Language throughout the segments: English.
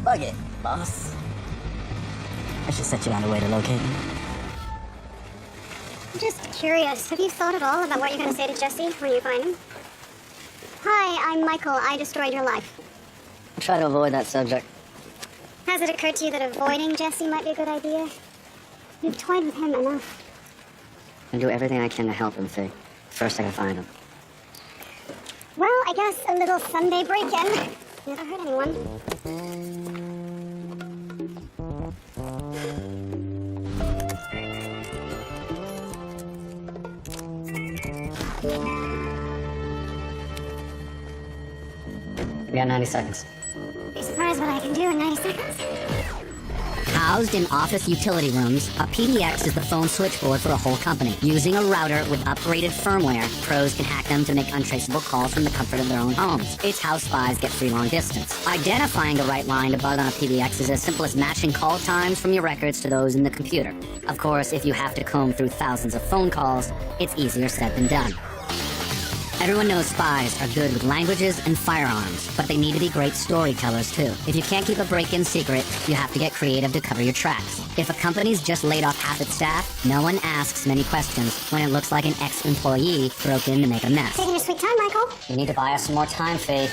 Bug it, boss. I should set you on the way to locate me. I'm just curious. Have you thought at all about what you're going to say to Jesse when you find him? Hi, I'm Michael. I destroyed your life. Try to avoid that subject. Has it occurred to you that avoiding Jesse might be a good idea? You've toyed with him enough. I'll do everything I can to help him, Faye. First I can find him. Well, I guess a little Sunday break-in never hurt anyone. We got 90 seconds. Be surprised what I can do in 90 seconds. Housed in office utility rooms, a PBX is the phone switchboard for a whole company. Using a router with upgraded firmware, pros can hack them to make untraceable calls from the comfort of their own homes. It's how spies get free long distance. Identifying the right line to bug on a PBX is as simple as matching call times from your records to those in the computer. Of course, if you have to comb through thousands of phone calls, it's easier said than done. Everyone knows spies are good with languages and firearms, but they need to be great storytellers too. If you can't keep a break-in secret, you have to get creative to cover your tracks. If a company's just laid off half its staff, no one asks many questions when it looks like an ex-employee broke in to make a mess. Taking your sweet time, Michael. You need to buy us some more time, Faye.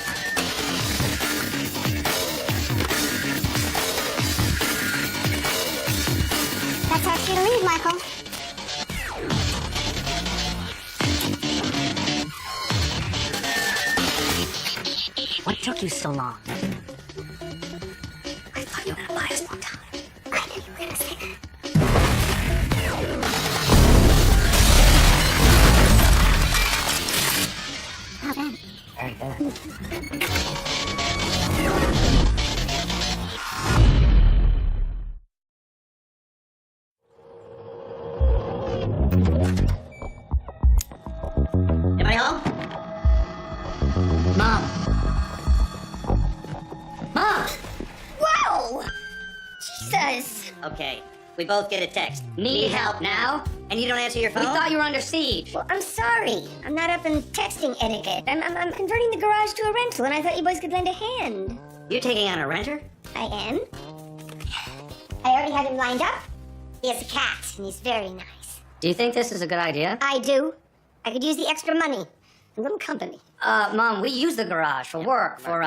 That's our cue to leave, Michael. What took you so long? I thought you were going to buy us more time. I knew you were going to say that. How then? Very good. Anybody home? Mom! Mom! Whoa! Jesus! Okay, we both get a text. Need help now? And you don't answer your phone? We thought you were under siege. Well, I'm sorry. I'm not up in texting etiquette. I'm converting the garage to a rental, and I thought you boys could lend a hand. You're taking on a renter? I am. I already have him lined up. He has a cat, and he's very nice. Do you think this is a good idea? I do. I could use the extra money. A little company. Mom, we use the garage for work, for,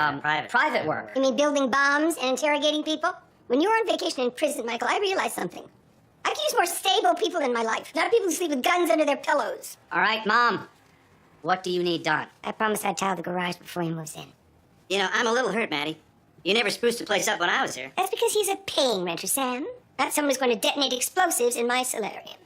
private work. You mean building bombs and interrogating people? When you were on vacation in prison, Michael, I realized something. I could use more stable people in my life, not people who sleep with guns under their pillows. All right, Mom. What do you need done? I promised I'd tile the garage before he moves in. You know, I'm a little hurt, Maddie. You never spruced the place up when I was here. That's because he's a paying renter, Sam. Not someone who's going to detonate explosives in my solarium.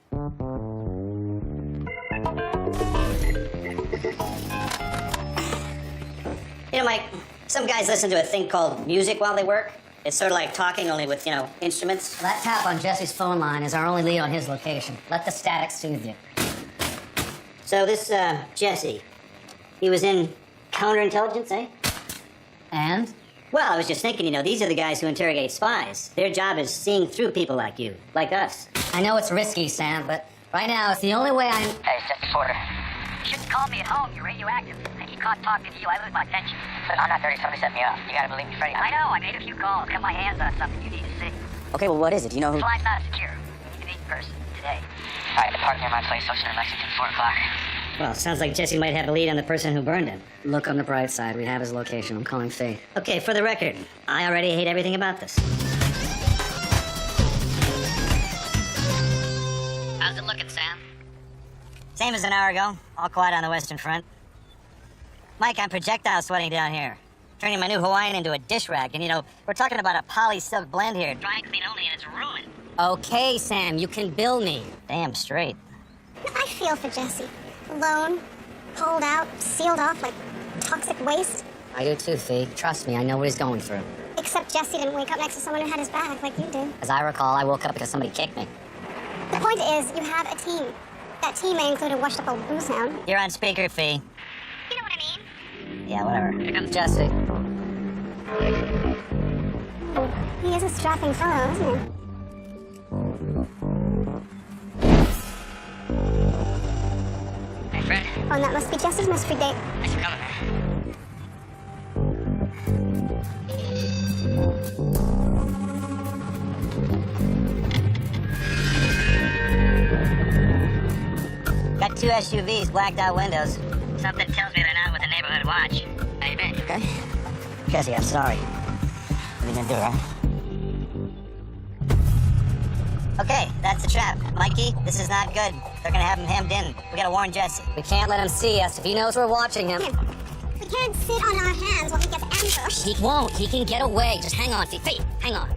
You know, Mike, some guys listen to a thing called music while they work. It's sort of like talking, only with, instruments. That tap on Jesse's phone line is our only lead on his location. Let the static soothe you. So this, Jesse, he was in counterintelligence, eh? And? Well, I was just thinking, these are the guys who interrogate spies. Their job is seeing through people like you, like us. I know it's risky, Sam, but right now it's the only way I'm... Hey, it's Jesse Porter. You shouldn't call me at home. You're radioactive. I get caught talking to you. I lose my attention. But I'm not dirty. Somebody set me up. You gotta believe me, Freddie. I know. I made a few calls. Got my hands on something you need to see. Okay, well, what is it? Do you know who... Flight's not secure. We need an 8 person today. All right, depart near my place, Ocean in Lexington, 4 o'clock. Well, sounds like Jesse might have a lead on the person who burned him. Look on the bright side. We have his location. I'm calling Faye. Okay, for the record, I already hate everything about this. How's it looking, Sam? Same as an hour ago. All quiet on the Western Front. Mike, I'm projectile sweating down here. Turning my new Hawaiian into a dish rag. And, we're talking about a poly silk blend here. Dry clean only, and it's ruined. Okay, Sam. You can bill me. Damn straight. I feel for Jesse. Alone, pulled out, sealed off like toxic waste. I do too, Fee. Trust me, I know what he's going through. Except Jesse didn't wake up next to someone who had his back like you did. As I recall, I woke up because somebody kicked me. The point is, you have a team. That team may include a washed-up old booze hound. You're on speaker, Fee. You know what I mean? Yeah, whatever. Here comes Jesse. He is a strapping fellow, isn't he? Hey, Fred. Oh, and that must be Jesse's mystery date. Thanks for coming, man. Got 2 SUVs, blacked out windows. Something tells me they're not with the neighborhood watch. How you been? Okay? Jesse, I'm sorry. What are you gonna do, right? Okay, that's the trap. Mikey, this is not good. They're gonna have him hemmed in. We gotta warn Jesse. We can't let him see us. If he knows we're watching him, We can't sit on our hands while he gets ambushed. he won't. He can get away. Just hang on, Feet. Hang on.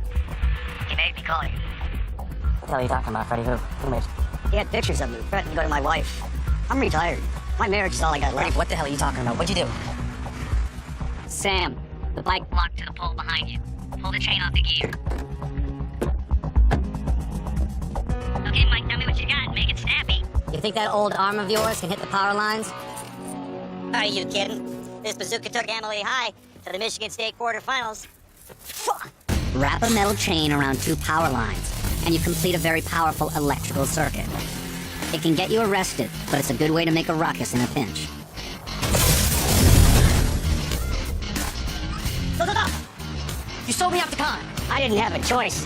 He made me call you. What the hell are you talking about, Freddie? Who made? He had pictures of me, threatened to go to my wife. I'm retired. My marriage is all I got left. What the hell are you talking about? What'd you do? Sam, the bike. Locked to the pole behind you. Pull the chain off the gear. Okay, Mike, tell me what you got. Make it snappy. You think that old arm of yours can hit the power lines? Are you kidding? This bazooka took Emily High to the Michigan State quarterfinals. Fuck! Wrap a metal chain around 2 power lines, and you complete a very powerful electrical circuit. It can get you arrested, but it's a good way to make a ruckus in a pinch. No! You sold me out to con. I didn't have a choice.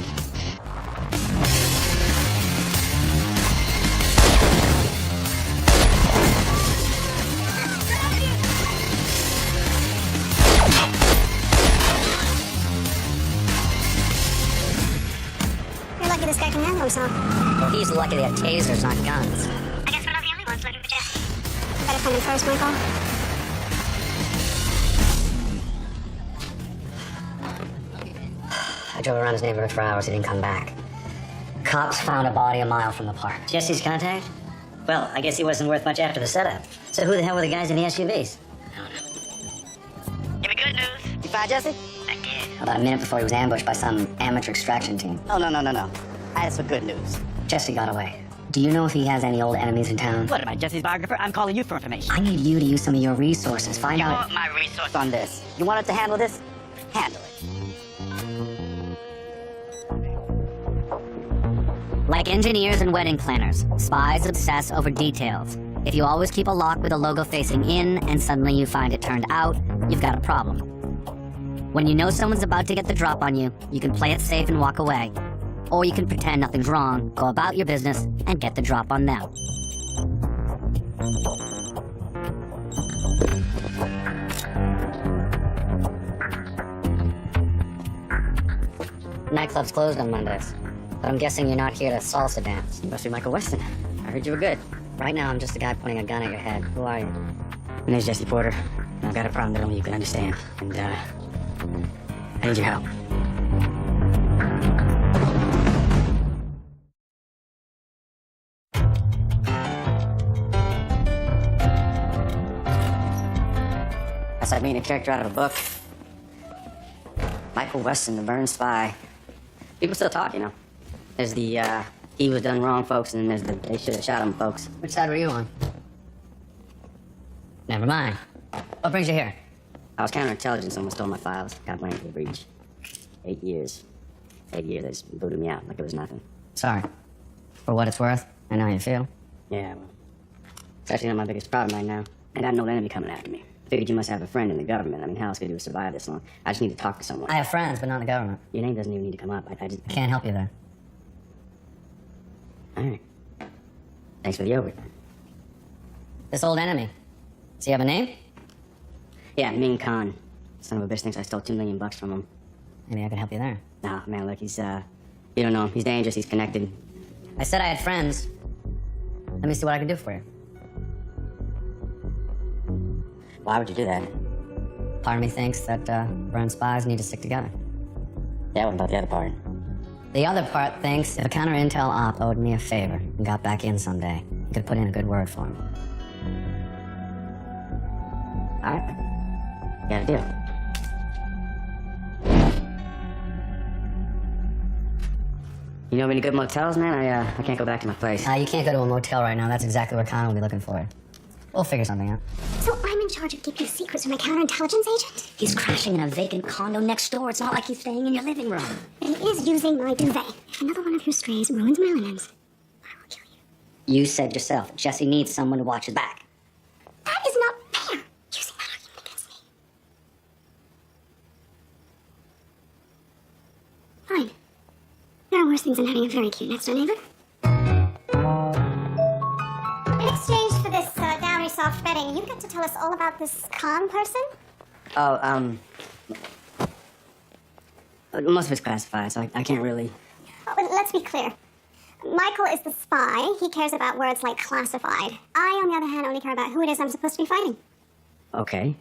You're lucky this guy can handle himself. He's lucky they have tasers, not guns. I guess we're not the only ones looking for Jesse. Better find him first, Michael. I drove around his neighborhood for hours. He didn't come back. Cops found a body a mile from the park. Jesse's contact? Well, I guess he wasn't worth much after the setup. So who the hell were the guys in the SUVs? Give me good news. You find Jesse? I did. About a minute before he was ambushed by some amateur extraction team. Oh, no. I had some good news. Jesse got away. Do you know if he has any old enemies in town? What, am I Jesse's biographer? I'm calling you for information. I need you to use some of your resources. Find You out. want my resource On this. You wanted to handle this? Handle it. Like engineers and wedding planners, spies obsess over details. If you always keep a lock with a logo facing in and suddenly you find it turned out, you've got a problem. When you know someone's about to get the drop on you, you can play it safe and walk away. Or you can pretend nothing's wrong, go about your business, and get the drop on them. Nightclub's closed on Mondays, but I'm guessing you're not here to salsa dance. You must be Michael Weston. I heard you were good. Right now, I'm just a guy pointing a gun at your head. Who are you? My name's Jesse Porter. And I've got a problem that only you can understand. And, I need your help. That's like being a character out of a book. Michael Weston, the Burn Spy. People still talk, you know. There's the, he was done wrong, folks, and then there's the, they should have shot him, folks. Which side were you on? Never mind. What brings you here? I was counterintelligence, someone stole my files. Got blamed for the breach. 8 years. 8 years, they just booted me out like it was nothing. Sorry. For what it's worth, I know how you feel. Yeah, well, it's actually not my biggest problem right now. I got no enemy coming after me. Figured you must have a friend in the government. I mean, how else could you survive this long? I just need to talk to someone. I have friends, but not in the government. Your name doesn't even need to come up. I just... I can't help you there. All right. Thanks for the overtime. This old enemy. Does he have a name? Yeah, Ming Khan. Son of a bitch thinks I stole $2 million from him. Maybe I can help you there. Nah, man, look, he's, you don't know him. He's dangerous, he's connected. I said I had friends. Let me see what I can do for you. Why would you do that? Part of me thinks that Burn spies need to stick together. Yeah, what about the other part? The other part thinks if a counter-intel op owed me a favor and got back in someday, he could put in a good word for me. All right. Got a deal. You know of any good motels, man? I can't go back to my place. You can't go to a motel right now. That's exactly where Connor will be looking for you. We'll figure something out. So I'm in charge of keeping secrets from a counterintelligence agent? He's crashing in a vacant condo next door. It's not like he's staying in your living room. But he is using my duvet. If another one of your strays ruins my linens, I will kill you. You said yourself, Jesse needs someone to watch his back. That is not fair. Using that argument against me. Fine. There are worse things than having a very cute next-door neighbor. In exchange for this dowry soft bedding, you get to tell us all about this con person? Oh, most of it's classified, so I can't really... Oh, but let's be clear. Michael is the spy. He cares about words like classified. I, on the other hand, only care about who it is I'm supposed to be fighting. Okay.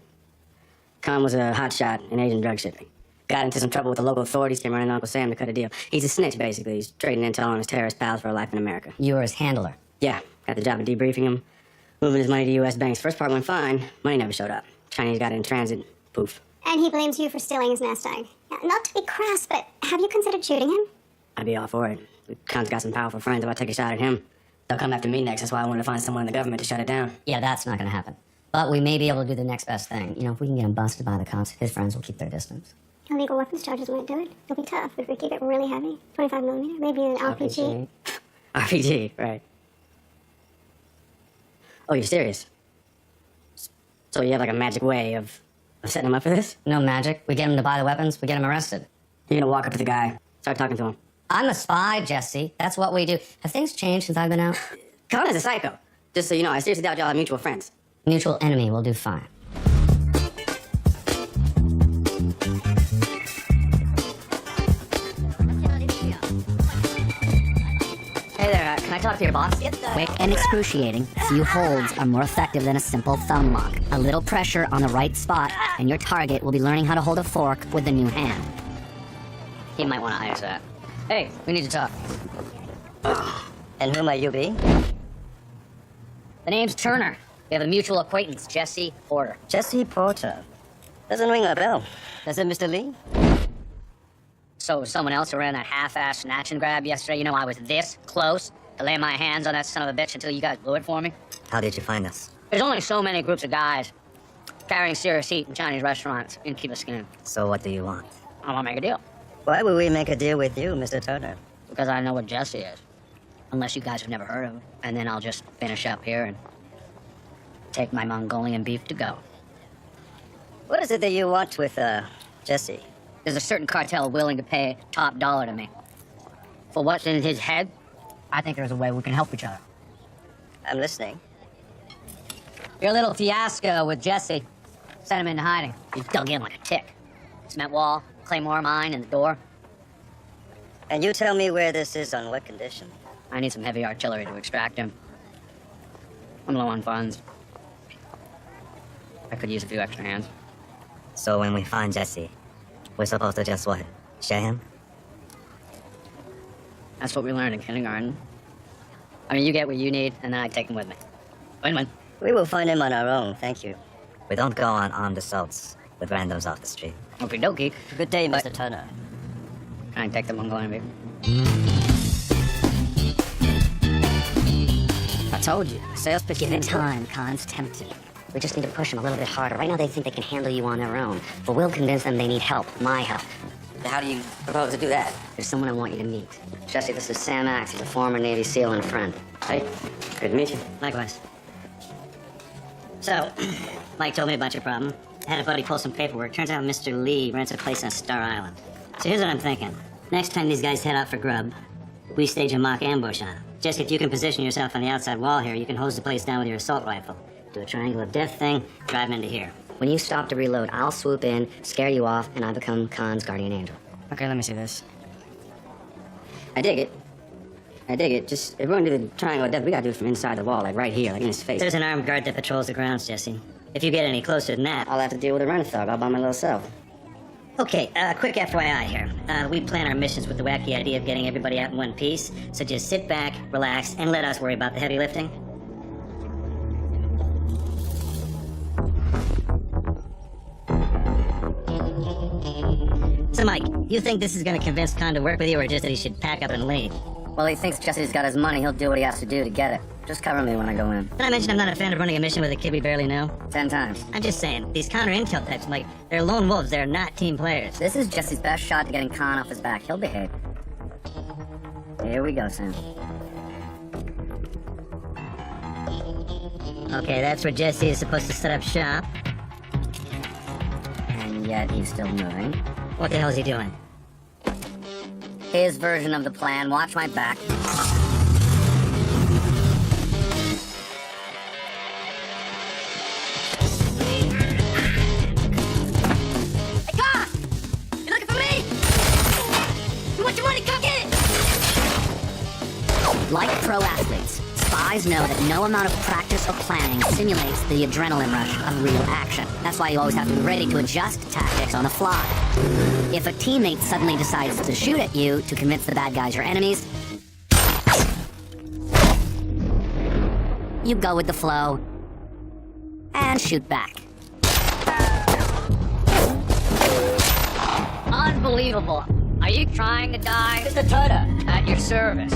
Con was a hotshot in Asian drug shipping. Got into some trouble with the local authorities, came running to Uncle Sam to cut a deal. He's a snitch, basically. He's trading intel on his terrorist pals for a life in America. You were his handler. Yeah, got the job of debriefing him, moving his money to U.S. banks. First part went fine. Money never showed up. Chinese got it in transit. Poof. And he blames you for stealing his nest egg. Now, not to be crass, but have you considered shooting him? I'd be all for it. Con's got some powerful friends. If I take a shot at him, they'll come after me next. That's why I wanted to find someone in the government to shut it down. Yeah, that's not gonna happen. But we may be able to do the next best thing. You know, if we can get him busted by the cops, his friends will keep their distance. Illegal weapons charges might do it. It'll be tough, but if we keep it really heavy, 25 millimeter, maybe an RPG. RPG, right. Oh, you're serious? So you have like a magic way of setting him up for this? No magic. We get him to buy the weapons, we get him arrested. You're gonna walk up to the guy, start talking to him. I'm a spy, Jesse. That's what we do. Have things changed since I've been out? Con is a psycho. Just so you know, I seriously doubt y'all have mutual friends. Mutual enemy will do fine. Hey there, can I talk to your boss? Quick and excruciating, few holds are more effective than a simple thumb lock. A little pressure on the right spot, and your target will be learning how to hold a fork with the new hand. He might want to ice that. Hey, we need to talk. And who might you be? The name's Turner. We have a mutual acquaintance, Jesse Porter. Jesse Porter. Doesn't ring a bell. Does it, Mr. Lee? So someone else who ran that half-ass snatch and grab yesterday, you know I was this close to lay my hands on that son of a bitch until you guys blew it for me? How did you find us? There's only so many groups of guys carrying serious heat in Chinese restaurants in Key Biscayne. So what do you want? I want to make a deal. Why would we make a deal with you, Mr. Turner? Because I know what Jesse is. Unless you guys have never heard of him. And then I'll just finish up here and take my Mongolian beef to go. What is it that you want with, Jesse? There's a certain cartel willing to pay top dollar to me. For what's in his head, I think there's a way we can help each other. I'm listening. Your little fiasco with Jesse sent him into hiding. He dug in like a tick. Cement wall, Claymore mine, and the door. And you tell me where this is on what condition? I need some heavy artillery to extract him. I'm low on funds. I could use a few extra hands. So when we find Jesse, we're supposed to just what? Share him? That's what we learned in kindergarten. I mean, you get what you need, and then I take him with me. Win-win. We will find him on our own, thank you. We don't go on armed assaults with randoms off the street. Okie dokie. Good day, Mr. Turner. Can I take the Mongolian beef? I told you, sales pitch. Give it time, Con's tempted. We just need to push them a little bit harder. Right now they think they can handle you on their own, but we'll convince them they need help, my help. How do you propose to do that? There's someone I want you to meet. Jesse, this is Sam Axe. He's a former Navy SEAL and a friend. Hey, good to meet you. Likewise. So, Mike told me about your problem. I had a buddy pull some paperwork. Turns out Mr. Lee rents a place on Star Island. So here's what I'm thinking. Next time these guys head out for grub, we stage a mock ambush on them. Jesse, if you can position yourself on the outside wall here, you can hose the place down with your assault rifle. Do a triangle of death thing, drive them into here. When you stop to reload, I'll swoop in, scare you off, and I become Con's guardian angel. Okay, let me see this. I dig it. I dig it. Just, if we're gonna do the triangle of death, we gotta do it from inside the wall, like right here, like in his face. There's an armed guard that patrols the grounds, Jesse. If you get any closer than that... I'll have to deal with a run-thug all by my little self. Okay, quick FYI here. We plan our missions with the wacky idea of getting everybody out in one piece, so just sit back, relax, and let us worry about the heavy lifting. So, Mike, you think this is gonna convince Con to work with you, or just that he should pack up and leave? Well, he thinks Jesse's got his money. He'll do what he has to do to get it. Just cover me when I go in. Did I mention I'm not a fan of running a mission with a kid we barely know? 10 times. I'm just saying, these counter-intel types, like, they're lone wolves, they're not team players. This is Jesse's best shot at getting Con off his back. He'll behave. Here we go, Sam. Okay, that's where Jesse is supposed to set up shop. And yet he's still moving. What the hell is he doing? His version of the plan, watch my back. Hey, God! You looking for me? You want your money? Come get it! Like pro athletes, spies know that no amount of practice or planning simulates the adrenaline rush of real action. That's why you always have to be ready to adjust tactics on the fly. If a teammate suddenly decides to shoot at you to convince the bad guys you're enemies, you go with the flow and shoot back. Unbelievable. Are you trying to die? Mr. Turner. At your service.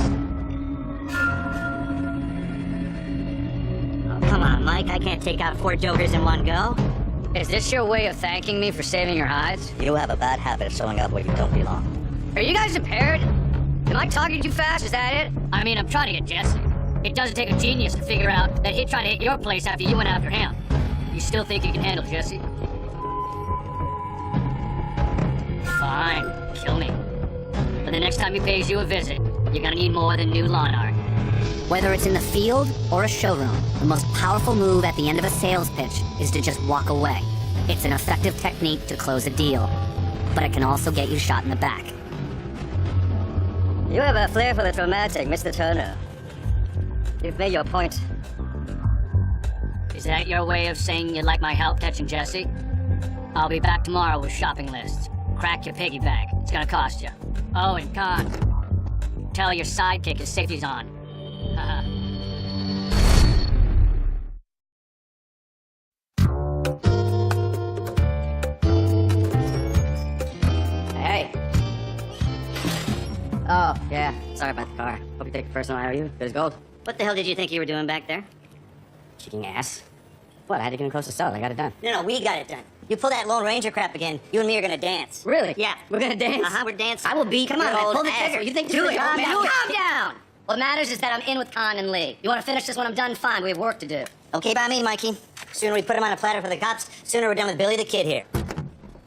Oh, come on, Mike. I can't take out 4 jokers in one go. Is this your way of thanking me for saving your hides? You have a bad habit of showing up where you don't belong. Are you guys impaired? Am I talking too fast? Is that it? I mean, I'm trying to get Jesse. It doesn't take a genius to figure out that he'd try to hit your place after you went after him. You still think you can handle Jesse? Fine, kill me. But the next time he pays you a visit, you're gonna need more than new lawn art. Whether it's in the field or a showroom, the most powerful move at the end of a sales pitch is to just walk away. It's an effective technique to close a deal, but it can also get you shot in the back. You have a flair for the dramatic, Mr. Turner. You've made your point. Is that your way of saying you'd like my help catching Jesse? I'll be back tomorrow with shopping lists. Crack your piggy bank. It's gonna cost you. Oh, and Con, tell your sidekick his safety's on. Hey. Oh, yeah. Sorry about the car. Hope you take it personal, are you? Good as gold. What the hell did you think you were doing back there? Kicking ass. What? I had to get him close to sell. I got it done. No, we got it done. You pull that Lone Ranger crap again, you and me are gonna dance. Really? Yeah. We're gonna dance? Uh-huh, we're dancing. I will beat Come on, your man, old pull the ass. trigger. You think do this it, is calm a- down. Do it. Calm down. What matters is that I'm in with Con and Lee. You wanna finish this when I'm done? Fine, we have work to do. Okay by me, Mikey. Sooner we put him on a platter for the cops, sooner we're done with Billy the Kid here.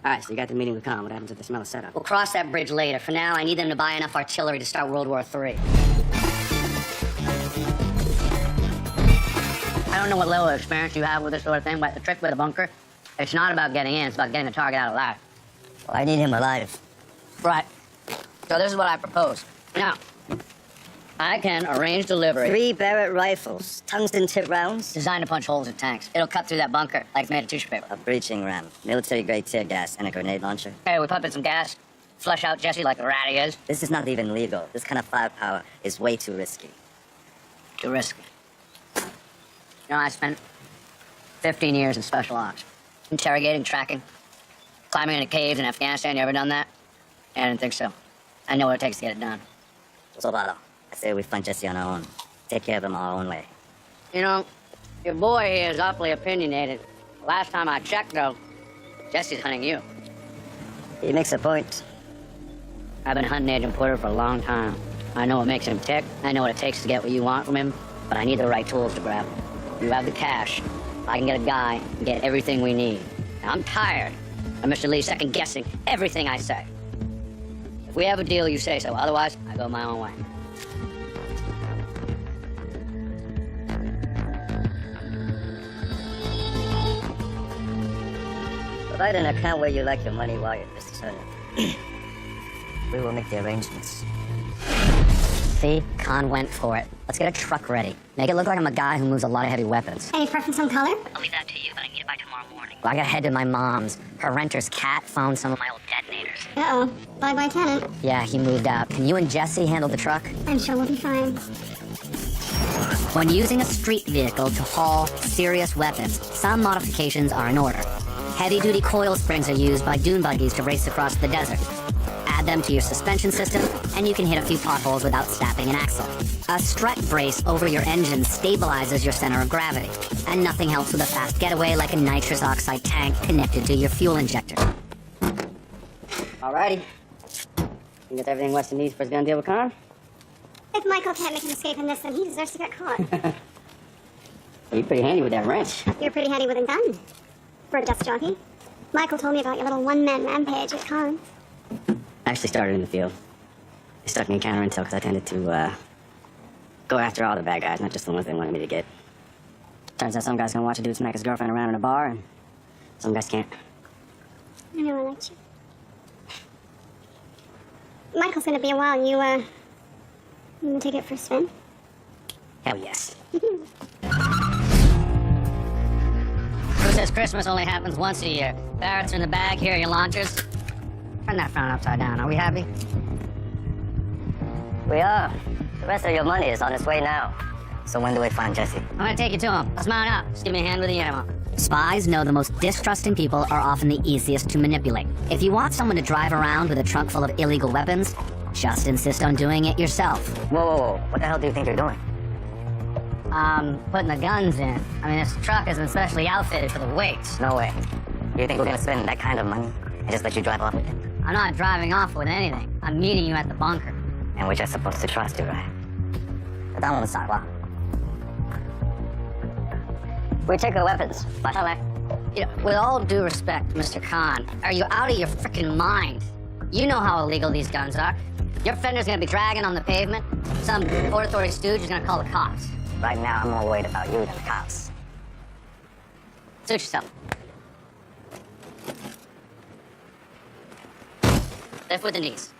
Alright, so you got the meeting with Con. What happens if they smell a setup? We'll cross that bridge later. For now, I need them to buy enough artillery to start World War III. I don't know what level of experience you have with this sort of thing, but the trick with a bunker, it's not about getting in, it's about getting the target out alive. Well, I need him alive. Right. So this is what I propose. Now, I can arrange delivery. 3 Barrett rifles, tungsten tip rounds. Designed to punch holes in tanks. It'll cut through that bunker like it's made of tissue paper. A breaching ram, military-grade tear gas, and a grenade launcher. Okay, we pump in some gas, flush out Jesse like the rat he is. This is not even legal. This kind of firepower is way too risky. Too risky. You know, I spent 15 years in special ops. Interrogating, tracking, climbing into caves in Afghanistan. You ever done that? Yeah, I didn't think so. I know what it takes to get it done. So, Valo, I say we find Jesse on our own. Take care of him our own way. You know, your boy here is awfully opinionated. Last time I checked, though, Jesse's hunting you. He makes a point. I've been hunting Agent Porter for a long time. I know what makes him tick. I know what it takes to get what you want from him, but I need the right tools to grab. You have the cash. I can get a guy and get everything we need. Now, I'm tired of Mr. Lee second-guessing everything I say. If we have a deal, you say so. Otherwise, I go my own way. Provide an account where you like your money wired, Mr. Turner. We will make the arrangements. See? Con went for it. Let's get a truck ready. Make it look like I'm a guy who moves a lot of heavy weapons. Any preference on color? I'll leave that to you, but I can get it by tomorrow morning. Well, I gotta head to my mom's. Her renter's cat found some of my old Detonators. Uh-oh. Bye-bye, tenant. Yeah, he moved out. Can you and Jesse handle the truck? I'm sure we'll be fine. When using a street vehicle to haul serious weapons, some modifications are in order. Heavy-duty coil springs are used by dune buggies to race across the desert. Add them to your suspension system, and you can hit a few potholes without snapping an axle. A strut brace over your engine stabilizes your center of gravity, and nothing helps with a fast getaway like a nitrous oxide tank connected to your fuel injector. Alrighty. You got everything Weston needs for his gun deal with Con? If Michael can't make an escape in this, then he deserves to get caught. You're pretty handy with that wrench. You're pretty handy with a gun. For a dust jockey. Michael told me about your little one-man rampage at Con. I actually started in the field. They stuck me in counter intel because I tended to go after all the bad guys, not just the ones they wanted me to get. Turns out some guys can watch a dude smack his girlfriend around in a bar, and some guys can't. I know I liked you. Michael's gonna be a while. You wanna take it for a spin? Hell yes. Who says Christmas only happens once a year? Barrett's in the bag, here are your launchers. Turn that frown upside down, are we happy? We are. The rest of your money is on its way now. So when do we find Jesse? I'm gonna take you to him. Let's mount up. Just give me a hand with the ammo. Spies know the most distrusting people are often the easiest to manipulate. If you want someone to drive around with a trunk full of illegal weapons, just insist on doing it yourself. Whoa. What the hell do you think you're doing? Putting the guns in. I mean, this truck isn't specially outfitted for the weights. No way. You think we're gonna spend that kind of money and just let you drive off with it? I'm not driving off with anything. I'm meeting you at the bunker. And we're just supposed to trust you, right? But that won't start, we take our weapons. You know, with all due respect, Mr. Khan, are you out of your freaking mind? You know how illegal these guns are. Your fender's gonna be dragging on the pavement. Some Port Authority stooge is gonna call the cops. Right now, I'm more worried about you than the cops. Suit yourself. Lift with the knees.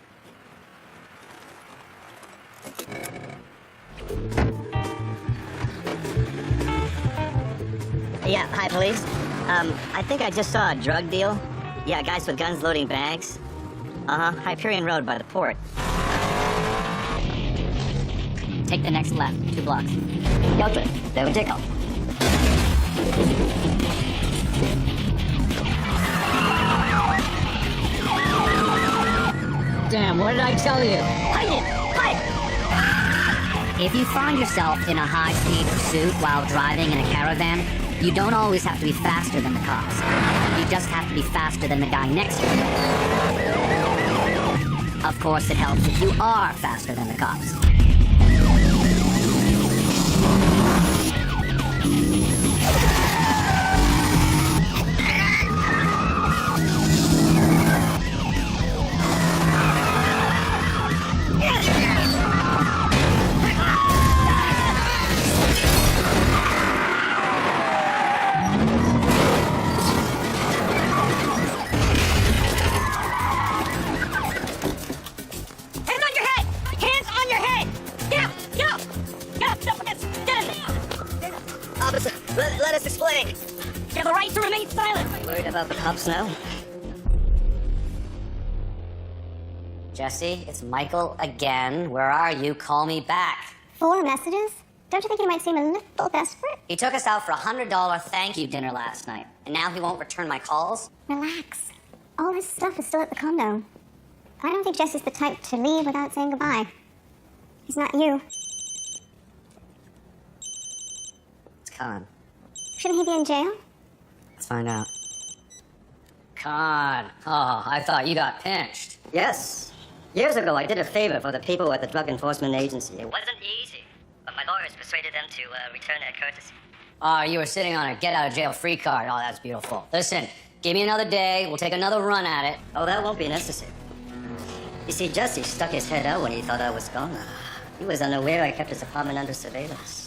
Yeah, hi, police. I think I just saw a drug deal. Yeah, guys with guns loading bags. Hyperion Road by the port. Take the next left, 2 blocks. Dobrze, they will take off. Damn, what did I tell you? If you find yourself in a high-speed pursuit while driving in a caravan, you don't always have to be faster than the cops. You just have to be faster than the guy next to you. Of course, it helps if you are faster than the cops. Let us explain. You have the right to remain silent. Worried about the cops now? Jesse, it's Michael again. Where are you? Call me back. 4 messages? Don't you think he might seem a little desperate? He took us out for a $100 thank you dinner last night, and now he won't return my calls? Relax. All his stuff is still at the condo. I don't think Jesse's the type to leave without saying goodbye. He's not you. It's Khan. Shouldn't he be in jail? Let's find out. Khan. Oh, I thought you got pinched. Yes. Years ago, I did a favor for the people at the Drug Enforcement Agency. It wasn't easy, but my lawyers persuaded them to return their courtesy. Oh, you were sitting on a get-out-of-jail-free card. Oh, that's beautiful. Listen, give me another day. We'll take another run at it. Oh, that won't be necessary. You see, Jesse stuck his head out when he thought I was gone. He was unaware I kept his apartment under surveillance.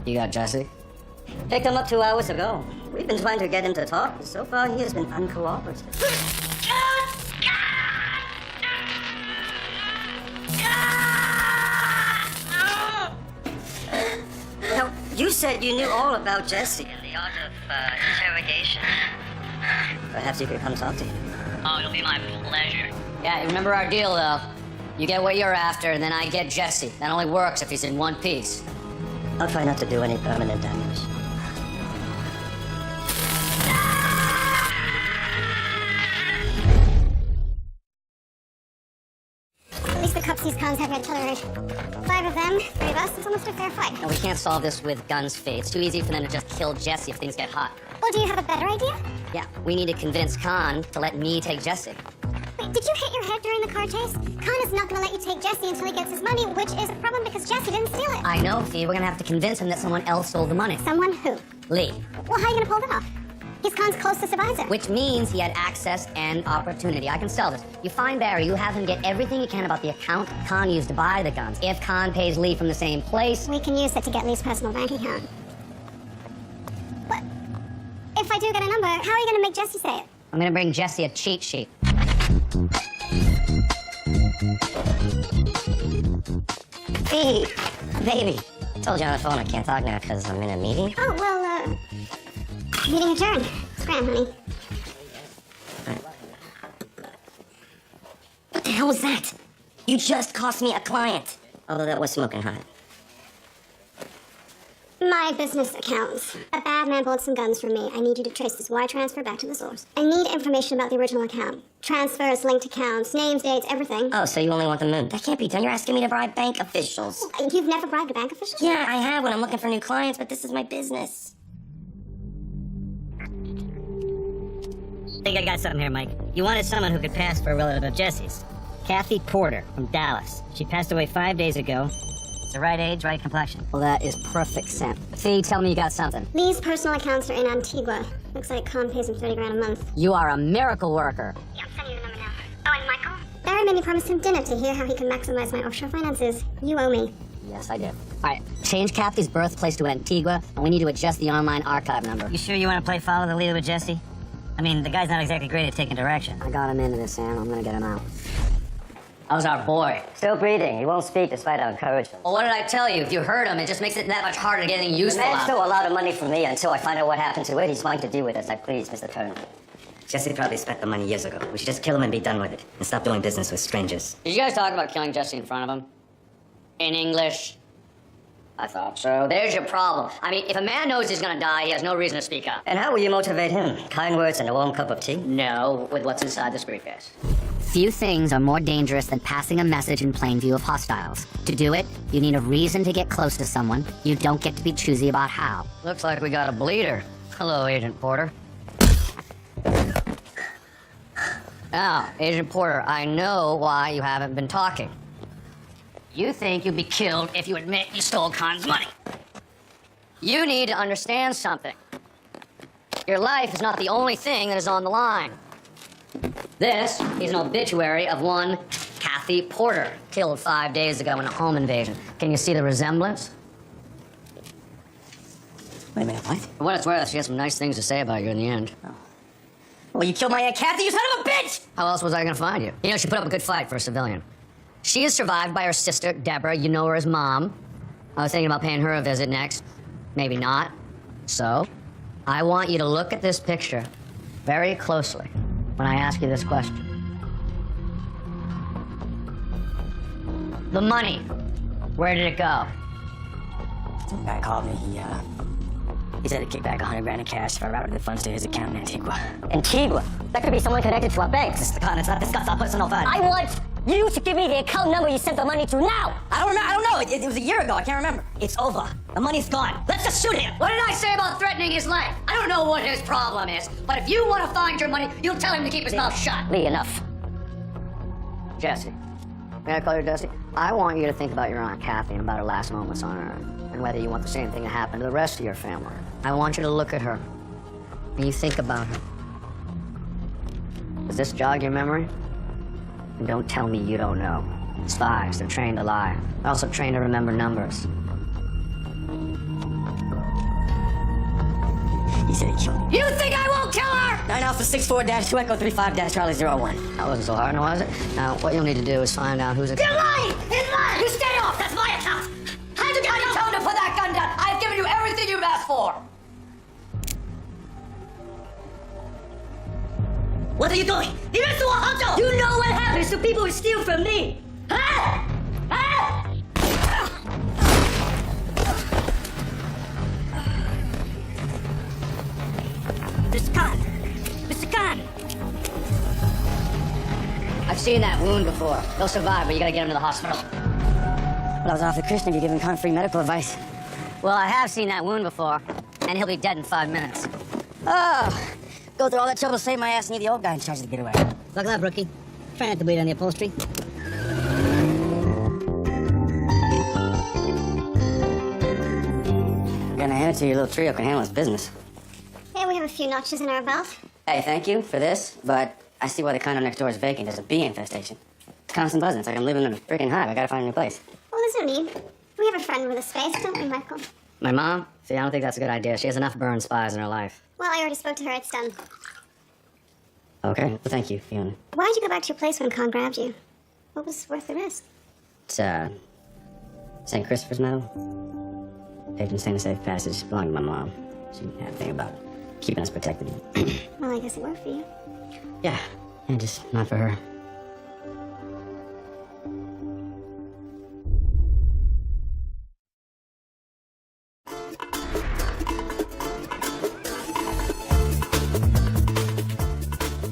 You got Jesse? Picked him up 2 hours ago. We've been trying to get him to talk. So far, he has been uncooperative. Now, you said you knew all about Jesse and the art of interrogation. Perhaps you could come talk to him. Oh, it'll be my pleasure. Yeah, remember our deal, though. You get what you're after, and then I get Jesse. That only works if he's in one piece. I'll try not to do any permanent damage. At least the cops these cons have red television. 5 of them, 3 of us, it's almost a fair fight. And we can't solve this with guns free. It's too easy for them to just kill Jesse if things get hot. Well, do you have a better idea? Yeah, we need to convince Khan to let me take Jesse. Wait, did you hit your head during the car chase? Khan is not gonna let you take Jesse until he gets his money, which is a problem because Jesse didn't steal it. I know, Fee. We're gonna have to convince him that someone else stole the money. Someone who? Lee. Well, how are you gonna pull that off? He's Khan's closest advisor. Which means he had access and opportunity. I can sell this. You find Barry, you have him get everything he can about the account Khan used to buy the guns. If Khan pays Lee from the same place, We can use it to get Lee's personal bank account. But if I do get a number, how are you going to make Jesse say it? I'm gonna bring Jesse a cheat sheet. Hey, baby. Told you on the phone I can't talk now because I'm in a meeting. Oh, well, meeting adjourned. Scram, honey. What the hell was that? You just cost me a client. Although that was smoking hot. My business accounts. A bad man bought some guns from me. I need you to trace this wire transfer back to the source. I need information about the original account. Transfers, linked accounts, names, dates, everything. Oh, so you only want the moon? That can't be done. You're asking me to bribe bank officials. You've never bribed a bank official? Yeah, I have when I'm looking for new clients, but this is my business. I think I got something here, Mike. You wanted someone who could pass for a relative of Jesse's. Kathy Porter from Dallas. She passed away 5 days ago. It's the right age, right complexion. Well, that is perfect, Sam. Fee, tell me you got something. Lee's personal accounts are in Antigua. Looks like Khan pays him 30 grand a month. You are a miracle worker. Yeah, I'm sending you the number now. Oh, and Michael? Barry made me promise him dinner to hear how he can maximize my offshore finances. You owe me. Yes, I did. All right, change Kathy's birthplace to Antigua, and we need to adjust the online archive number. You sure you want to play follow the leader with Jesse? I mean, the guy's not exactly great at taking direction. I got him into this, Sam. I'm gonna get him out. How's our boy? Still breathing. He won't speak despite our encouragement. Well, what did I tell you? If you hurt him, it just makes it that much harder getting The useful man out. stole a lot of money from me until I find out what happened to it. He's fine to deal with as I please, Mr. Turner. Jesse probably spent the money years ago. We should just kill him and be done with it. And stop doing business with strangers. Did you guys talk about killing Jesse in front of him? In English? I thought so. There's your problem. I mean, if a man knows he's gonna die, he has no reason to speak up. And how will you motivate him? Kind words and a warm cup of tea? No, with what's inside this briefcase. Few things are more dangerous than passing a message in plain view of hostiles. To do it, you need a reason to get close to someone. You don't get to be choosy about how. Looks like we got a bleeder. Hello, Agent Porter. Now, Agent Porter, I know why you haven't been talking. You think you'd be killed if you admit you stole Khan's money. You need to understand something. Your life is not the only thing that is on the line. This is an obituary of one Kathy Porter, killed 5 days ago in a home invasion. Can you see the resemblance? Wait a minute, what? For what it's worth, she had some nice things to say about you in the end. Well, you killed my Aunt Kathy, you son of a bitch! How else was I gonna find you? You know, she put up a good fight for a civilian. She is survived by her sister, Deborah. You know her as Mom. I was thinking about paying her a visit next. Maybe not. So, I want you to look at this picture very closely when I ask you this question. The money, where did it go? Some guy called me, he said he'd kick back 100 grand in cash if I routed the funds to his account in Antigua. Antigua? That could be someone connected to our banks. It's the con, it's not discussed our personal funds. I want you to give me the account number you sent the money to now! I don't know. It was a year ago. I can't remember. It's over. The money's gone. Let's just shoot him. What did I say about threatening his life? I don't know what his problem is, but if you want to find your money, you'll tell him to keep his mouth shut. Lee, enough. Jesse. May I call you Jesse? I want you to think about your Aunt Kathy and about her last moments on Earth, and whether you want the same thing to happen to the rest of your family. I want you to look at her, and you think about her. Does this jog your memory? And don't tell me you don't know. Spies, they're trained to lie. They're also trained to remember numbers. He said he killed me. You think I won't kill her? 9 Alpha 64-2 Echo 35-Charlie 01. That wasn't so hard, was it? Now, what you'll need to do is find out who's... You're lying! It's mine! You stay off! That's my account! How'd you get me told to put that gun down? I've given you everything you've asked for! What are you doing? You know what happens to people who steal from me! Huh? Huh? Mr. Khan! Mr. Khan! I've seen that wound before. They'll survive, but you gotta get them to the hospital. Well, I was off the Krishna, you're giving Khan free medical advice. Well, I have seen that wound before, and he'll be dead in 5 minutes. Oh, go through all that trouble to save my ass and you're the old guy in charge of the getaway. Buckle up, rookie. Try not to bleed on the upholstery. I'm gonna hand it to you, little trio can handle his business. Hey, we have have a few notches in our belt. Hey, thank you for this, but I see why the condo next door is vacant. There's a bee infestation. It's constant buzzing. It's like I'm living in a freaking hive. I gotta find a new place. Well, there's no need. We have a friend with a space, don't we, Michael? My mom? See, I don't think that's a good idea. She has enough burn spies in her life. Well, I already spoke to her. It's done. Okay, well, thank you, Fiona. Why'd you go back to your place when Khan grabbed you? What was worth the risk? It's, St. Christopher's medal. Patron Saint of Safe Passage. Belonged to my mom. She didn't have a thing about keeping us protected. Well, I guess it worked for you. Yeah, just not for her.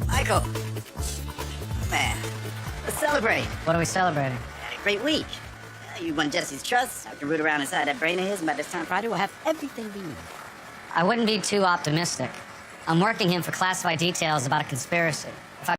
Michael! Man, let's celebrate. What are we celebrating? Had a great week. You won Jesse's trust. I can root around inside that brain of his, and by this time Friday we'll have everything we need. I wouldn't be too optimistic. I'm working him for classified details about a conspiracy.